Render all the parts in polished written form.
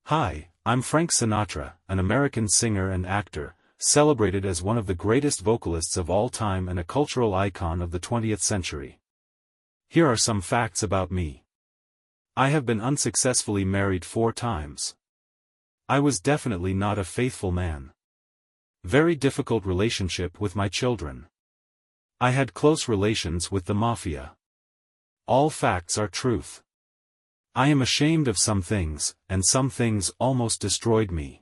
Hi, I'm Frank Sinatra, an American singer and actor, celebrated as one of the greatest vocalists of all time and a cultural icon of the 20th century. Here are some facts about me. I have been unsuccessfully married 4 times. I was definitely not a faithful man. Very difficult relationship with my children. I had close relations with the mafia. All facts are truth. I am ashamed of some things, and some things almost destroyed me.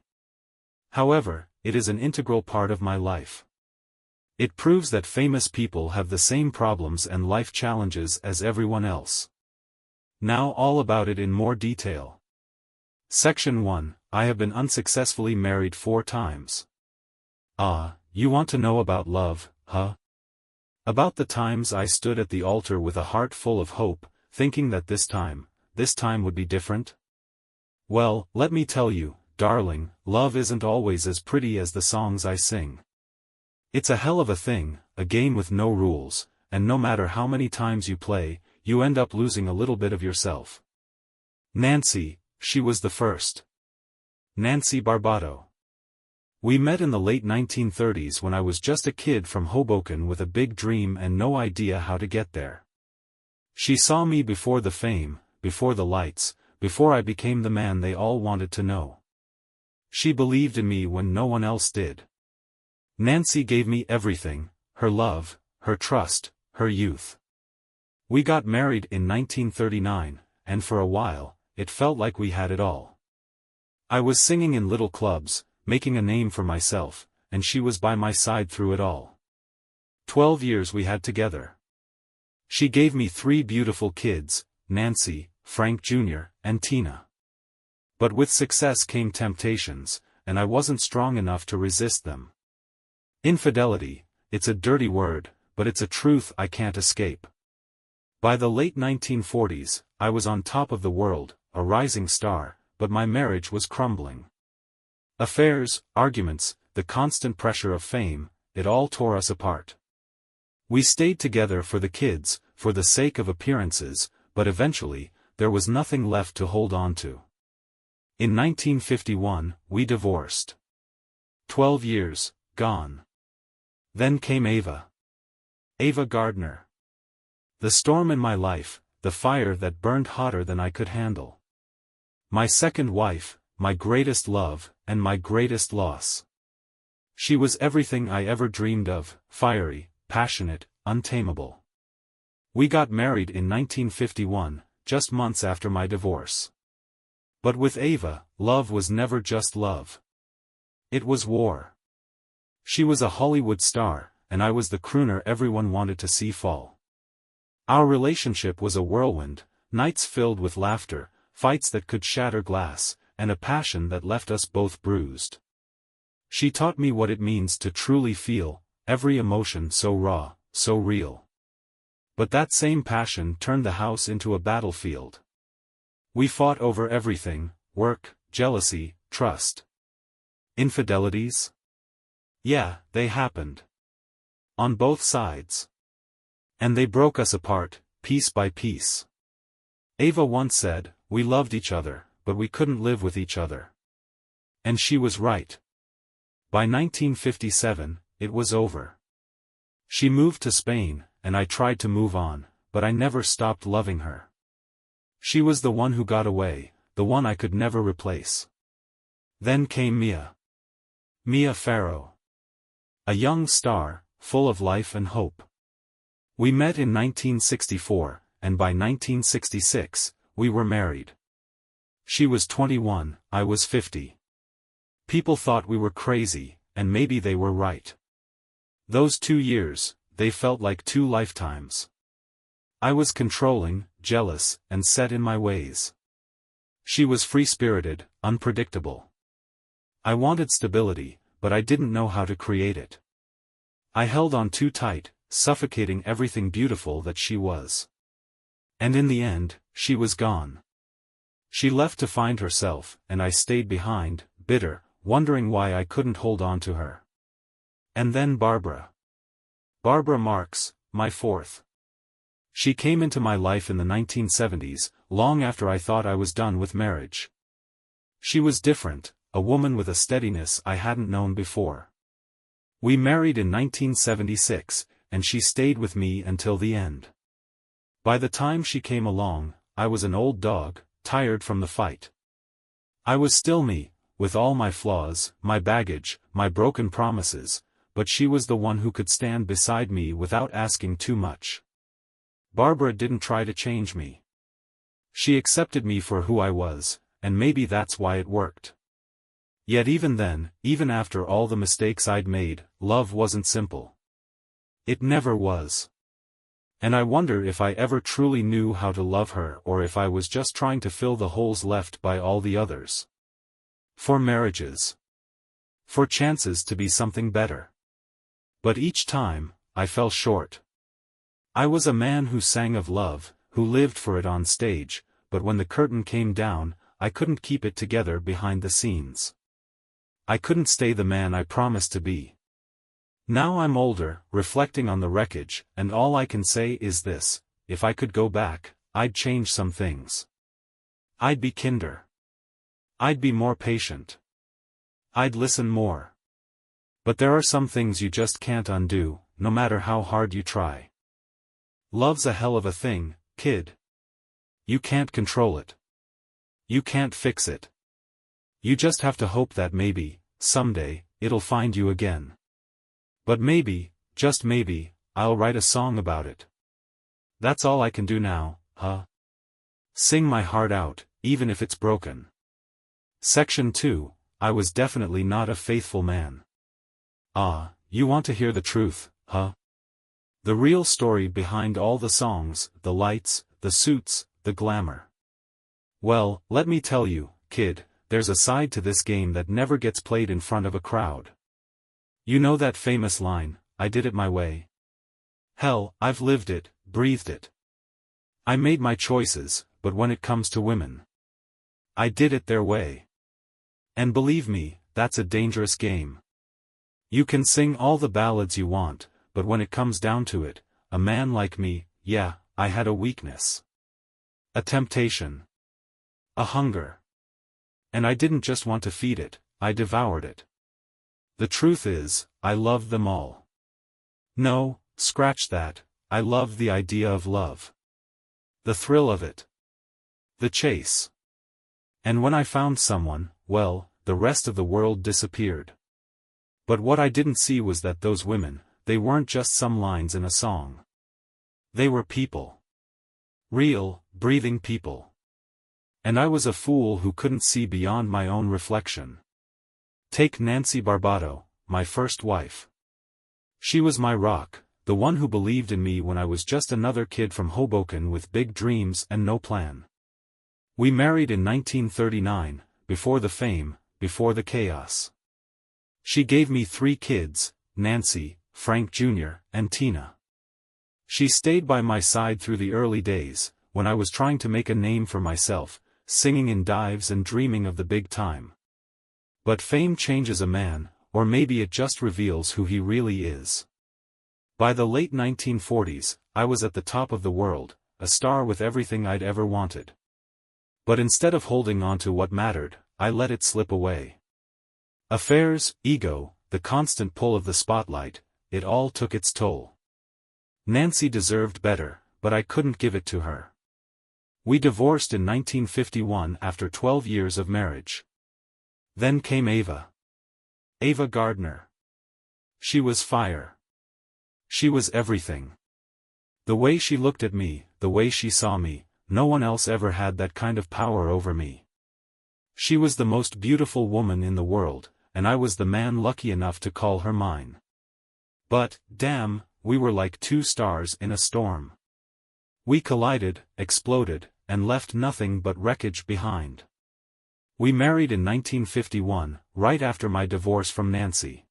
However, it is an integral part of my life. It proves that famous people have the same problems and life challenges as everyone else. Now all about it in more detail. Section 1, I have been unsuccessfully married 4 times. You want to know about love, huh? About the times I stood at the altar with a heart full of hope, thinking that this time would be different? Well, let me tell you, darling, love isn't always as pretty as the songs I sing. It's a hell of a thing, a game with no rules, and no matter how many times you play, you end up losing a little bit of yourself. Nancy, she was the first. Nancy Barbato. We met in the late 1930s when I was just a kid from Hoboken with a big dream and no idea how to get there. She saw me before the fame, before the lights, before I became the man they all wanted to know. She believed in me when no one else did. Nancy gave me everything, her love, her trust, her youth. We got married in 1939, and for a while, it felt like we had it all. I was singing in little clubs, making a name for myself, and she was by my side through it all. 12 years we had together. She gave me 3 beautiful kids, Nancy, Frank Jr., and Tina. But with success came temptations, and I wasn't strong enough to resist them. Infidelity, it's a dirty word, but it's a truth I can't escape. By the late 1940s, I was on top of the world, a rising star, but my marriage was crumbling. Affairs, arguments, the constant pressure of fame, it all tore us apart. We stayed together for the kids, for the sake of appearances, but eventually, there was nothing left to hold on to. In 1951, we divorced. 12 years, gone. Then came Ava. Ava Gardner. The storm in my life, the fire that burned hotter than I could handle. My second wife, my greatest love, and my greatest loss. She was everything I ever dreamed of, fiery, passionate, untamable. We got married in 1951, just months after my divorce. But with Ava, love was never just love. It was war. She was a Hollywood star, and I was the crooner everyone wanted to see fall. Our relationship was a whirlwind, nights filled with laughter, fights that could shatter glass, and a passion that left us both bruised. She taught me what it means to truly feel, every emotion so raw, so real. But that same passion turned the house into a battlefield. We fought over everything: work, jealousy, trust. Infidelities? Yeah, they happened. On both sides. And they broke us apart, piece by piece. Ava once said, we loved each other, but we couldn't live with each other. And she was right. By 1957, it was over. She moved to Spain, and I tried to move on, but I never stopped loving her. She was the one who got away, the one I could never replace. Then came Mia. Mia Farrow. A young star, full of life and hope. We met in 1964, and by 1966, we were married. She was 21, I was 50. People thought we were crazy, and maybe they were right. Those 2 years, they felt like 2 lifetimes. I was controlling, jealous, and set in my ways. She was free-spirited, unpredictable. I wanted stability, but I didn't know how to create it. I held on too tight, suffocating everything beautiful that she was. And in the end, she was gone. She left to find herself, and I stayed behind, bitter, wondering why I couldn't hold on to her. And then Barbara. Barbara Marx, my 4th. She came into my life in the 1970s, long after I thought I was done with marriage. She was different, a woman with a steadiness I hadn't known before. We married in 1976, and she stayed with me until the end. By the time she came along, I was an old dog, tired from the fight. I was still me, with all my flaws, my baggage, my broken promises, but she was the one who could stand beside me without asking too much. Barbara didn't try to change me. She accepted me for who I was, and maybe that's why it worked. Yet even then, even after all the mistakes I'd made, love wasn't simple. It never was. And I wonder if I ever truly knew how to love her or if I was just trying to fill the holes left by all the others. For marriages. For chances to be something better. But each time, I fell short. I was a man who sang of love, who lived for it on stage, but when the curtain came down, I couldn't keep it together behind the scenes. I couldn't stay the man I promised to be. Now I'm older, reflecting on the wreckage, and all I can say is this: if I could go back, I'd change some things. I'd be kinder. I'd be more patient. I'd listen more. But there are some things you just can't undo, no matter how hard you try. Love's a hell of a thing, kid. You can't control it. You can't fix it. You just have to hope that maybe, someday, it'll find you again. But maybe, just maybe, I'll write a song about it. That's all I can do now, huh? Sing my heart out, even if it's broken. Section 2, I was definitely not a faithful man. Ah, you want to hear the truth, huh? The real story behind all the songs, the lights, the suits, the glamour. Well, let me tell you, kid, there's a side to this game that never gets played in front of a crowd. You know that famous line, I did it my way? Hell, I've lived it, breathed it. I made my choices, but when it comes to women, I did it their way. And believe me, that's a dangerous game. You can sing all the ballads you want, but when it comes down to it, a man like me, yeah, I had a weakness. A temptation. A hunger. And I didn't just want to feed it, I devoured it. The truth is, I loved them all. No, scratch that, I loved the idea of love. The thrill of it. The chase. And when I found someone, well, the rest of the world disappeared. But what I didn't see was that those women, they weren't just some lines in a song. They were people. Real, breathing people. And I was a fool who couldn't see beyond my own reflection. Take Nancy Barbado, my first wife. She was my rock, the one who believed in me when I was just another kid from Hoboken with big dreams and no plan. We married in 1939, before the fame, before the chaos. She gave me 3 kids, Nancy, Frank Jr., and Tina. She stayed by my side through the early days, when I was trying to make a name for myself, singing in dives and dreaming of the big time. But fame changes a man, or maybe it just reveals who he really is. By the late 1940s, I was at the top of the world, a star with everything I'd ever wanted. But instead of holding on to what mattered, I let it slip away. Affairs, ego, the constant pull of the spotlight, it all took its toll. Nancy deserved better, but I couldn't give it to her. We divorced in 1951 after 12 years of marriage. Then came Ava. Ava Gardner. She was fire. She was everything. The way she looked at me, the way she saw me, no one else ever had that kind of power over me. She was the most beautiful woman in the world, and I was the man lucky enough to call her mine. But, damn, we were like 2 stars in a storm. We collided, exploded, and left nothing but wreckage behind. We married in 1951, right after my divorce from Nancy.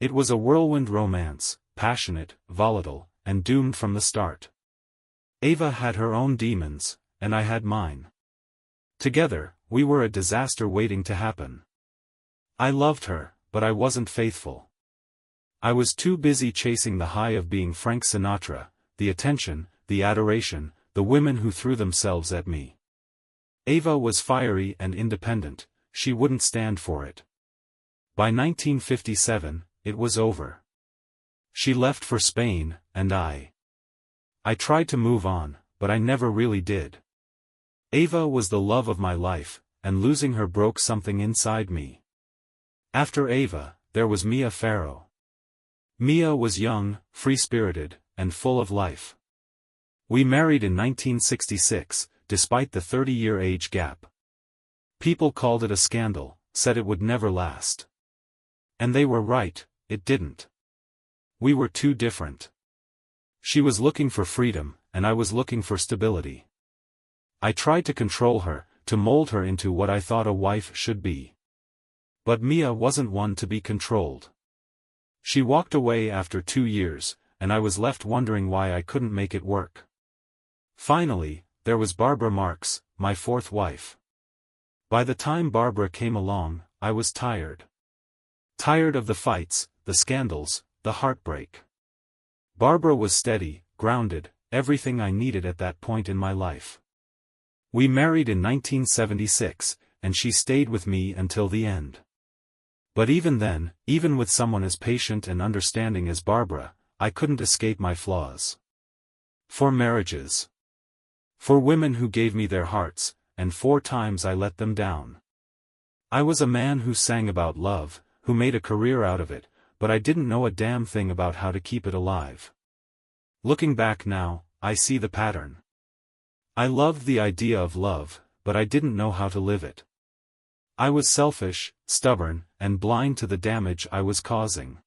It was a whirlwind romance, passionate, volatile, and doomed from the start. Ava had her own demons, and I had mine. Together, we were a disaster waiting to happen. I loved her, but I wasn't faithful. I was too busy chasing the high of being Frank Sinatra, the attention, the adoration, the women who threw themselves at me. Ava was fiery and independent, she wouldn't stand for it. By 1957, it was over. She left for Spain, and I tried to move on, but I never really did. Ava was the love of my life, and losing her broke something inside me. After Ava, there was Mia Farrow. Mia was young, free-spirited, and full of life. We married in 1966, despite the 30-year age gap. People called it a scandal, said it would never last. And they were right, it didn't. We were too different. She was looking for freedom, and I was looking for stability. I tried to control her, to mold her into what I thought a wife should be. But Mia wasn't one to be controlled. She walked away after 2 years, and I was left wondering why I couldn't make it work. Finally, there was Barbara Marx, my fourth wife. By the time Barbara came along, I was tired. Tired of the fights, the scandals, the heartbreak. Barbara was steady, grounded, everything I needed at that point in my life. We married in 1976, and she stayed with me until the end. But even then, even with someone as patient and understanding as Barbara, I couldn't escape my flaws. 4 marriages. 4 women who gave me their hearts, and 4 times I let them down. I was a man who sang about love, who made a career out of it, but I didn't know a damn thing about how to keep it alive. Looking back now, I see the pattern. I loved the idea of love, but I didn't know how to live it. I was selfish, stubborn, and blind to the damage I was causing.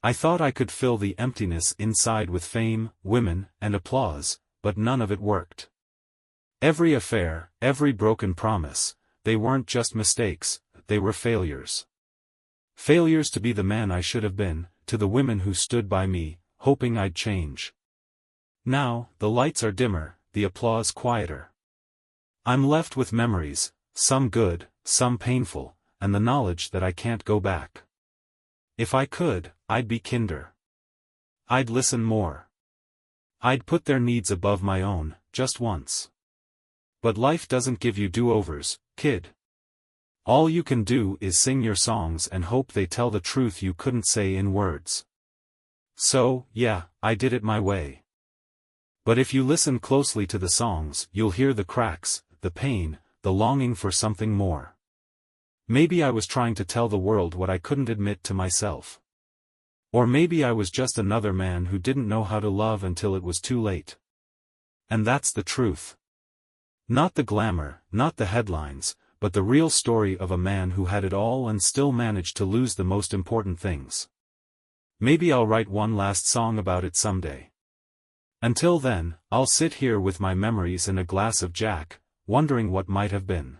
I thought I could fill the emptiness inside with fame, women, and applause, but none of it worked. Every affair, every broken promise, they weren't just mistakes, they were failures. Failures to be the man I should have been, to the women who stood by me, hoping I'd change. Now, the lights are dimmer, the applause quieter. I'm left with memories, some good, some painful, and the knowledge that I can't go back. If I could, I'd be kinder. I'd listen more. I'd put their needs above my own, just once. But life doesn't give you do-overs, kid. All you can do is sing your songs and hope they tell the truth you couldn't say in words. So, yeah, I did it my way. But if you listen closely to the songs, you'll hear the cracks, the pain, the longing for something more. Maybe I was trying to tell the world what I couldn't admit to myself. Or maybe I was just another man who didn't know how to love until it was too late. And that's the truth. Not the glamour, not the headlines, but the real story of a man who had it all and still managed to lose the most important things. Maybe I'll write one last song about it someday. Until then, I'll sit here with my memories and a glass of Jack, wondering what might have been.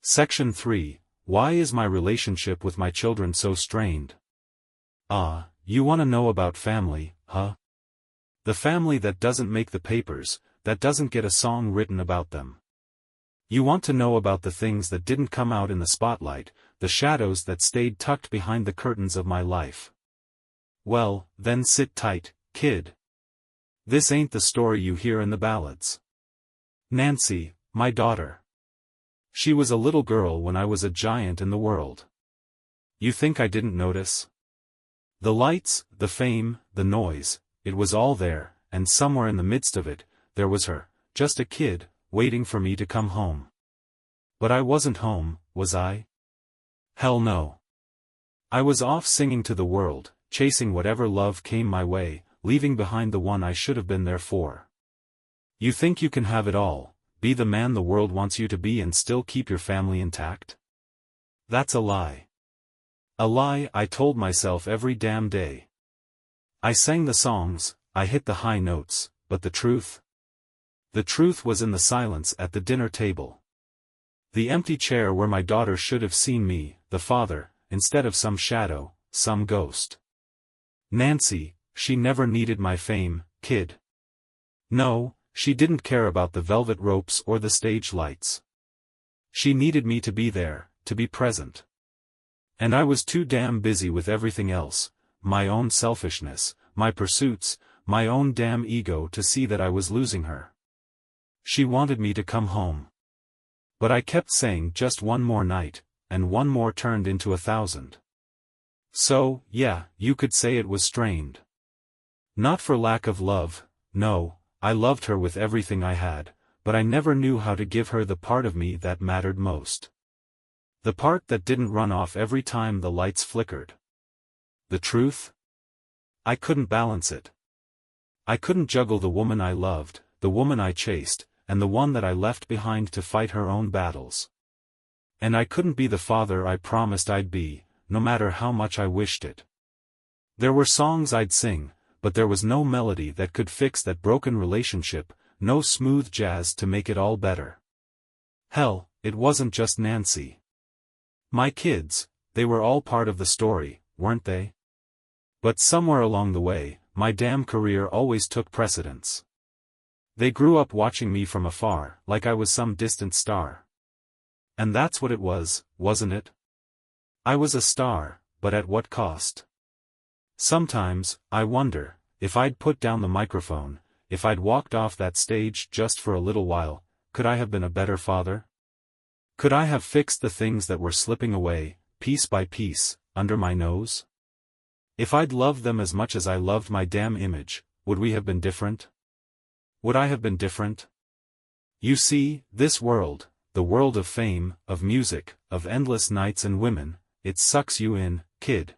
Section 3. Why is my relationship with my children so strained? You want to know about family, huh? The family that doesn't make the papers, that doesn't get a song written about them. You want to know about the things that didn't come out in the spotlight, the shadows that stayed tucked behind the curtains of my life. Well, then sit tight, kid. This ain't the story you hear in the ballads. Nancy, my daughter. She was a little girl when I was a giant in the world. You think I didn't notice? The lights, the fame, the noise, it was all there, and somewhere in the midst of it, there was her, just a kid, waiting for me to come home. But I wasn't home, was I? Hell no. I was off singing to the world, chasing whatever love came my way, leaving behind the one I should have been there for. You think you can have it all, be the man the world wants you to be and still keep your family intact? That's a lie. A lie I told myself every damn day. I sang the songs, I hit the high notes, but the truth? The truth was in the silence at the dinner table. The empty chair where my daughter should have seen me, the father, instead of some shadow, some ghost. Nancy, she never needed my fame, kid. No, she didn't care about the velvet ropes or the stage lights. She needed me to be there, to be present. And I was too damn busy with everything else, my own selfishness, my pursuits, my own damn ego to see that I was losing her. She wanted me to come home. But I kept saying just one more night, and one more turned into 1,000. So, yeah, you could say it was strained. Not for lack of love, no, I loved her with everything I had, but I never knew how to give her the part of me that mattered most. The part that didn't run off every time the lights flickered. The truth? I couldn't balance it. I couldn't juggle the woman I loved, the woman I chased, and the one that I left behind to fight her own battles. And I couldn't be the father I promised I'd be, no matter how much I wished it. There were songs I'd sing, but there was no melody that could fix that broken relationship, no smooth jazz to make it all better. Hell, it wasn't just Nancy. My kids, they were all part of the story, weren't they? But somewhere along the way, my damn career always took precedence. They grew up watching me from afar, like I was some distant star. And that's what it was, wasn't it? I was a star, but at what cost? Sometimes, I wonder, if I'd put down the microphone, if I'd walked off that stage just for a little while, could I have been a better father? Could I have fixed the things that were slipping away, piece by piece, under my nose? If I'd loved them as much as I loved my damn image, would we have been different? Would I have been different? You see, this world, the world of fame, of music, of endless nights and women, it sucks you in, kid.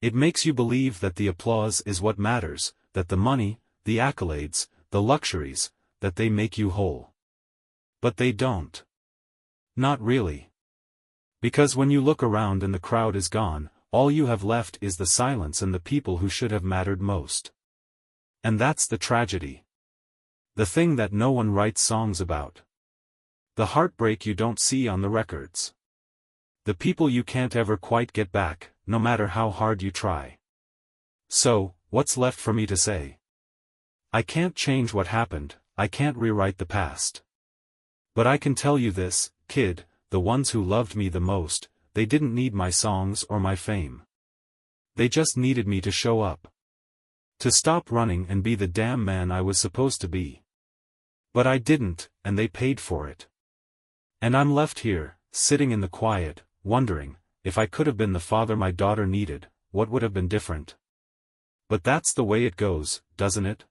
It makes you believe that the applause is what matters, that the money, the accolades, the luxuries, that they make you whole. But they don't. Not really. Because when you look around and the crowd is gone, all you have left is the silence and the people who should have mattered most. And that's the tragedy. The thing that no one writes songs about. The heartbreak you don't see on the records. The people you can't ever quite get back, no matter how hard you try. So, what's left for me to say? I can't change what happened, I can't rewrite the past. But I can tell you this, kid, the ones who loved me the most, they didn't need my songs or my fame. They just needed me to show up. To stop running and be the damn man I was supposed to be. But I didn't, and they paid for it. And I'm left here, sitting in the quiet, wondering, if I could have been the father my daughter needed, what would have been different? But that's the way it goes, doesn't it?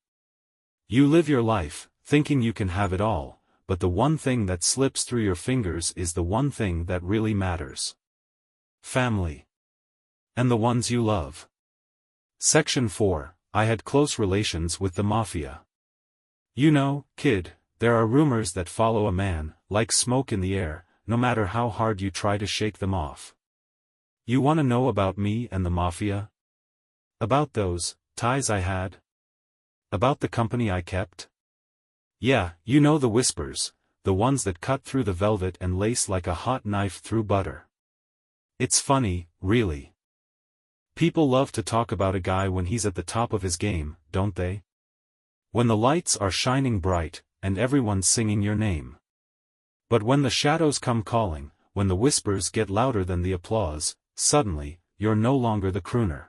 You live your life, thinking you can have it all, but the one thing that slips through your fingers is the one thing that really matters. Family. And the ones you love. Section 4, I had close relations with the mafia. You know, kid, there are rumors that follow a man, like smoke in the air, no matter how hard you try to shake them off. You want to know about me and the mafia? About those ties I had? About the company I kept? Yeah, you know the whispers, the ones that cut through the velvet and lace like a hot knife through butter. It's funny, really. People love to talk about a guy when he's at the top of his game, don't they? When the lights are shining bright, and everyone's singing your name. But when the shadows come calling, when the whispers get louder than the applause, suddenly, you're no longer the crooner.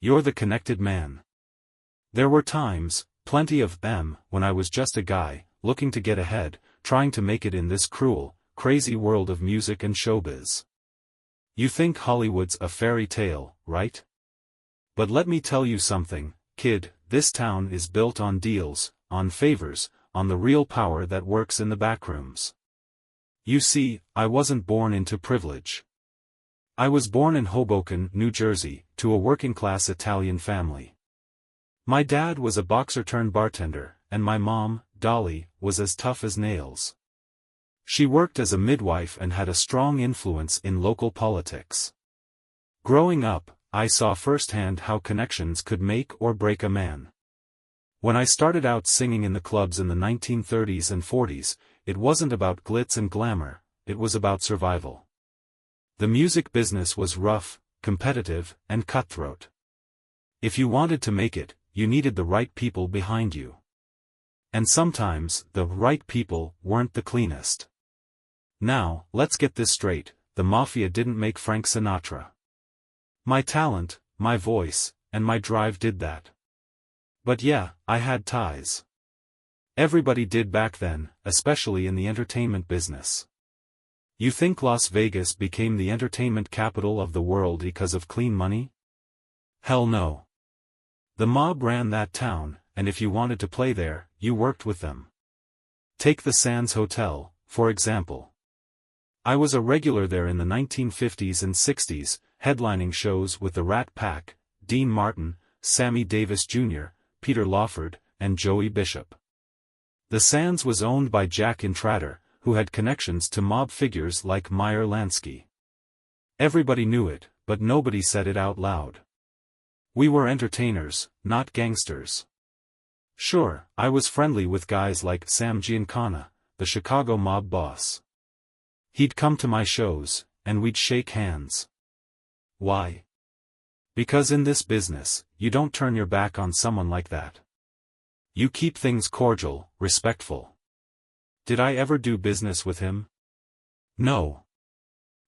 You're the connected man. There were times, plenty of them, when I was just a guy, looking to get ahead, trying to make it in this cruel, crazy world of music and showbiz. You think Hollywood's a fairy tale, right? But let me tell you something, kid, this town is built on deals, on favors, on the real power that works in the backrooms. You see, I wasn't born into privilege. I was born in Hoboken, New Jersey, to a working-class Italian family. My dad was a boxer-turned-bartender, and my mom, Dolly, was as tough as nails. She worked as a midwife and had a strong influence in local politics. Growing up, I saw firsthand how connections could make or break a man. When I started out singing in the clubs in the 1930s and 40s, it wasn't about glitz and glamour, it was about survival. The music business was rough, competitive, and cutthroat. If you wanted to make it, you needed the right people behind you. And sometimes, the right people weren't the cleanest. Now, let's get this straight, the mafia didn't make Frank Sinatra. My talent, my voice, and my drive did that. But yeah, I had ties. Everybody did back then, especially in the entertainment business. You think Las Vegas became the entertainment capital of the world because of clean money? Hell no. The mob ran that town, and if you wanted to play there, you worked with them. Take the Sands Hotel, for example. I was a regular there in the 1950s and 60s, headlining shows with the Rat Pack, Dean Martin, Sammy Davis Jr., Peter Lawford, and Joey Bishop. The Sands was owned by Jack Intrater, who had connections to mob figures like Meyer Lansky. Everybody knew it, but nobody said it out loud. We were entertainers, not gangsters. Sure, I was friendly with guys like Sam Giancana, the Chicago mob boss. He'd come to my shows, and we'd shake hands. Why? Because in this business, you don't turn your back on someone like that. You keep things cordial, respectful. Did I ever do business with him? No.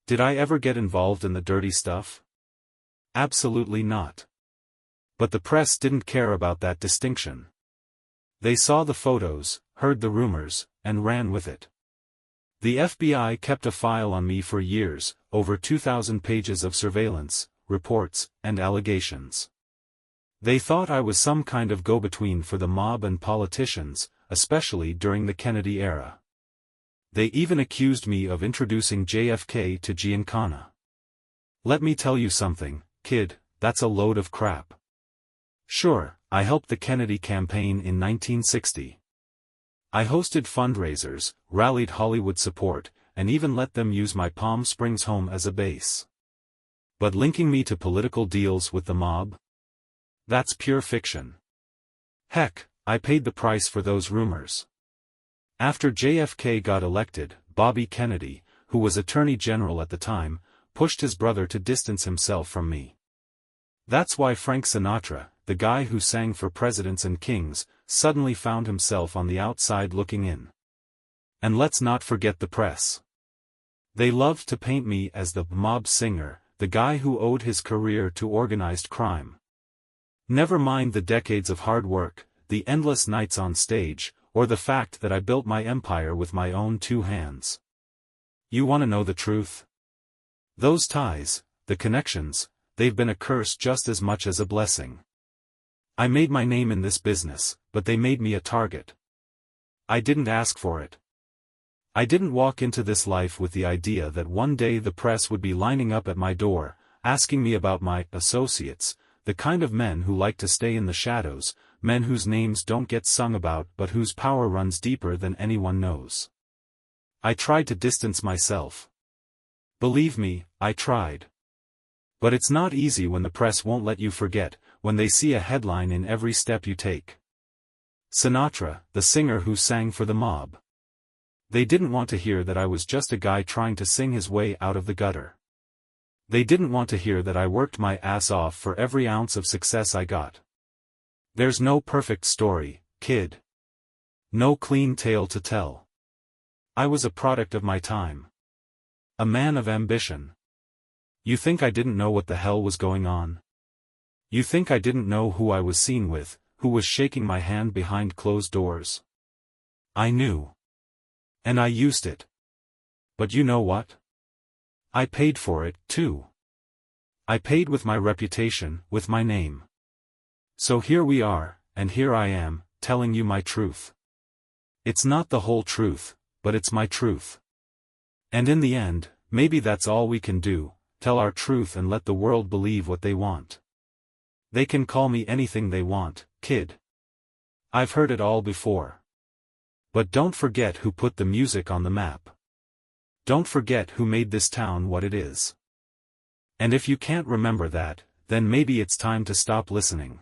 Did I ever get involved in the dirty stuff? Absolutely not. But the press didn't care about that distinction. They saw the photos, heard the rumors, and ran with it. The FBI kept a file on me for years, over 2,000 pages of surveillance, reports, and allegations. They thought I was some kind of go-between for the mob and politicians, especially during the Kennedy era. They even accused me of introducing JFK to Giancana. Let me tell you something, kid, that's a load of crap. Sure, I helped the Kennedy campaign in 1960. I hosted fundraisers, rallied Hollywood support, and even let them use my Palm Springs home as a base. But linking me to political deals with the mob? That's pure fiction. Heck, I paid the price for those rumors. After JFK got elected, Bobby Kennedy, who was Attorney General at the time, pushed his brother to distance himself from me. That's why Frank Sinatra, the guy who sang for presidents and kings, suddenly found himself on the outside looking in. And let's not forget the press. They loved to paint me as the mob singer, the guy who owed his career to organized crime. Never mind the decades of hard work, the endless nights on stage, or the fact that I built my empire with my own two hands. You want to know the truth? Those ties, the connections, they've been a curse just as much as a blessing. I made my name in this business, but they made me a target. I didn't ask for it. I didn't walk into this life with the idea that one day the press would be lining up at my door, asking me about my associates, the kind of men who like to stay in the shadows, men whose names don't get sung about but whose power runs deeper than anyone knows. I tried to distance myself. Believe me, I tried. But it's not easy when the press won't let you forget, when they see a headline in every step you take. Sinatra, the singer who sang for the mob. They didn't want to hear that I was just a guy trying to sing his way out of the gutter. They didn't want to hear that I worked my ass off for every ounce of success I got. There's no perfect story, kid. No clean tale to tell. I was a product of my time. A man of ambition. You think I didn't know what the hell was going on? You think I didn't know who I was seen with, who was shaking my hand behind closed doors? I knew. And I used it. But you know what? I paid for it, too. I paid with my reputation, with my name. So here we are, and here I am, telling you my truth. It's not the whole truth, but it's my truth. And in the end, maybe that's all we can do, tell our truth and let the world believe what they want. They can call me anything they want, kid. I've heard it all before. But don't forget who put the music on the map. Don't forget who made this town what it is. And if you can't remember that, then maybe it's time to stop listening.